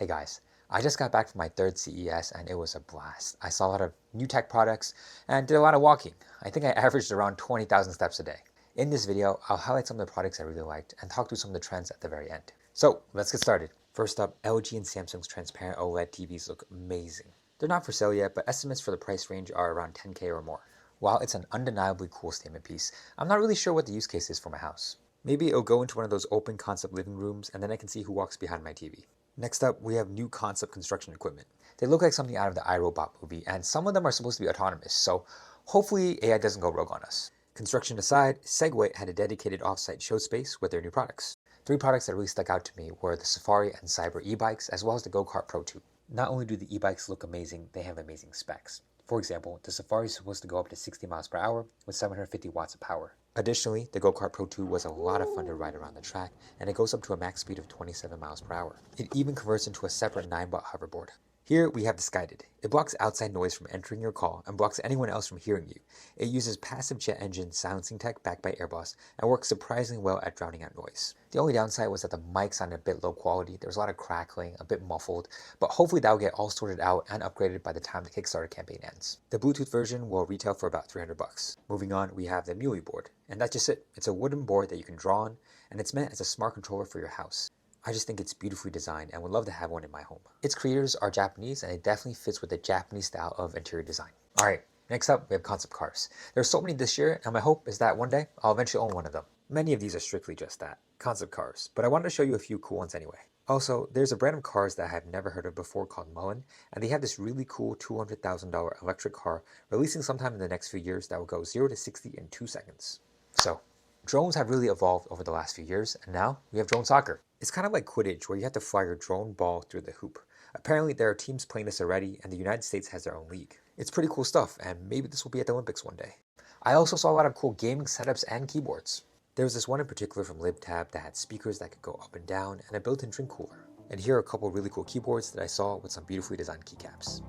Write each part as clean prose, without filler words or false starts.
Hey guys, I just got back from my third CES and it was a blast. I saw a lot of new tech products and did a lot of walking. I think I averaged around 20,000 steps a day. In this video, I'll highlight some of the products I really liked and talk through some of the trends at the very end. So let's get started. First up, LG and Samsung's transparent OLED TVs look amazing. They're not for sale yet, but estimates for the price range are around 10K or more. While it's an undeniably cool statement piece, I'm not really sure what the use case is for my house. Maybe it'll go into one of those open concept living rooms and then I can see who walks behind my TV. Next up, we have new concept construction equipment. They look like something out of the iRobot movie, and some of them are supposed to be autonomous, so hopefully AI doesn't go rogue on us. Construction aside, Segway had a dedicated off-site show space with their new products. Three products that really stuck out to me were the Safari and Cyber e-bikes, as well as the Go-Kart Pro 2. Not only do the e-bikes look amazing, they have amazing specs. For example, the Safari is supposed to go up to 60 miles per hour with 750 watts of power. Additionally, the Go-Kart Pro 2 was a lot of fun to ride around the track, and it goes up to a max speed of 27 miles per hour. It even converts into a separate 9-watt hoverboard. Here we have the Skyted. It blocks outside noise from entering your call and blocks anyone else from hearing you. It uses passive jet engine silencing tech backed by Airbus and works surprisingly well at drowning out noise. The only downside was that the mic sounded a bit low quality. There was a lot of crackling, a bit muffled, but hopefully that will get all sorted out and upgraded by the time the Kickstarter campaign ends. The Bluetooth version will retail for about $300. Moving on, we have the Mui Board, and that's just it. It's a wooden board that you can draw on, and it's meant as a smart controller for your house. I just think it's beautifully designed and would love to have one in my home. Its creators are Japanese and it definitely fits with the Japanese style of interior design. Alright, next up we have concept cars. There are so many this year and my hope is that one day I'll eventually own one of them. Many of these are strictly just that, concept cars, but I wanted to show you a few cool ones anyway. Also, there's a brand of cars that I have never heard of before called Mullen, and they have this really cool $200,000 electric car releasing sometime in the next few years that will go 0 to 60 in 2 seconds. So, drones have really evolved over the last few years, and now we have drone soccer. It's kind of like Quidditch, where you have to fly your drone ball through the hoop. Apparently there are teams playing this already, and the United States has their own league. It's pretty cool stuff, and maybe this will be at the Olympics one day. I also saw a lot of cool gaming setups and keyboards. There was this one in particular from LibTab that had speakers that could go up and down, and a built-in drink cooler. And here are a couple really cool keyboards that I saw with some beautifully designed keycaps.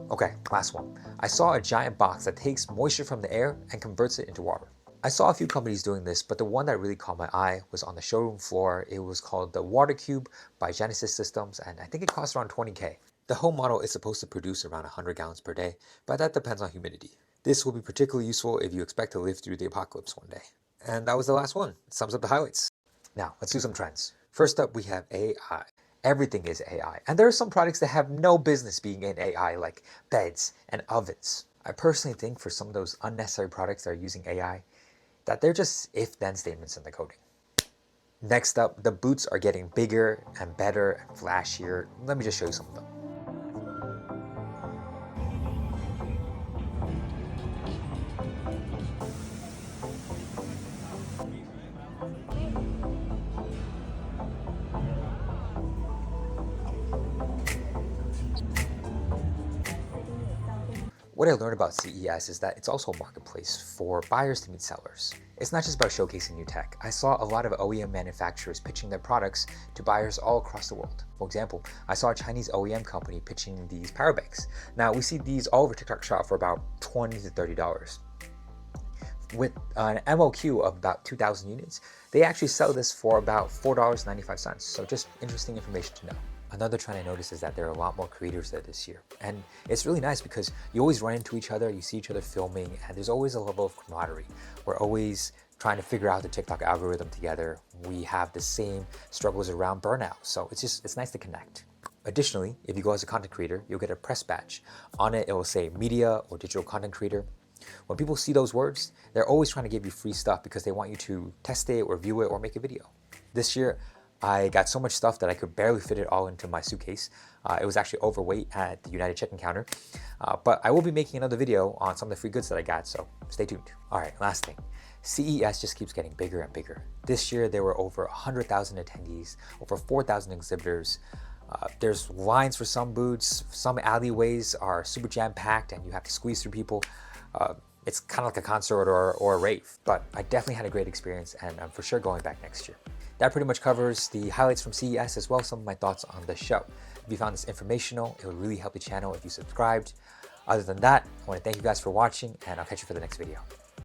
Okay, last one. I saw a giant box that takes moisture from the air and converts it into water. I saw a few companies doing this, but the one that really caught my eye was on the showroom floor. It was called the Water Cube by Genesis Systems, and I think it costs around 20K. The home model is supposed to produce around 100 gallons per day, but that depends on humidity. This will be particularly useful if you expect to live through the apocalypse one day. And that was the last one. It sums up the highlights. Now, let's do some trends. First up, we have AI. Everything is AI, and there are some products that have no business being in AI, like beds and ovens. I personally think for some of those unnecessary products that are using AI, that they're just if-then statements in the coding. Next up, the boots are getting bigger and better and flashier. Let me just show you some of them. What I learned about CES is that it's also a marketplace for buyers to meet sellers. It's not just about showcasing new tech. I saw a lot of OEM manufacturers pitching their products to buyers all across the world. For example, I saw a Chinese OEM company pitching these power banks. Now, we see these all over TikTok Shop for about $20 to $30. With an MOQ of about 2,000 units, they actually sell this for about $4.95. So just interesting information to know. Another trend I noticed is that there are a lot more creators there this year. And it's really nice because you always run into each other, you see each other filming, and there's always a level of camaraderie. We're always trying to figure out the TikTok algorithm together. We have the same struggles around burnout. So it's nice to connect. Additionally, if you go as a content creator, you'll get a press badge. On it, it will say media or digital content creator. When people see those words, they're always trying to give you free stuff because they want you to test it or view it or make a video. This year, I got so much stuff that I could barely fit it all into my suitcase. It was actually overweight at the United check-in counter. But I will be making another video on some of the free goods that I got, so stay tuned. All right, last thing. CES just keeps getting bigger and bigger. This year, there were over 100,000 attendees, over 4,000 exhibitors. There's lines for some booths. Some alleyways are super jam-packed and you have to squeeze through people. It's kind of like a concert or a rave, but I definitely had a great experience and I'm for sure going back next year. That pretty much covers the highlights from CES as well as some of my thoughts on the show. If you found this informational, it would really help the channel if you subscribed. Other than that, I want to thank you guys for watching and I'll catch you for the next video.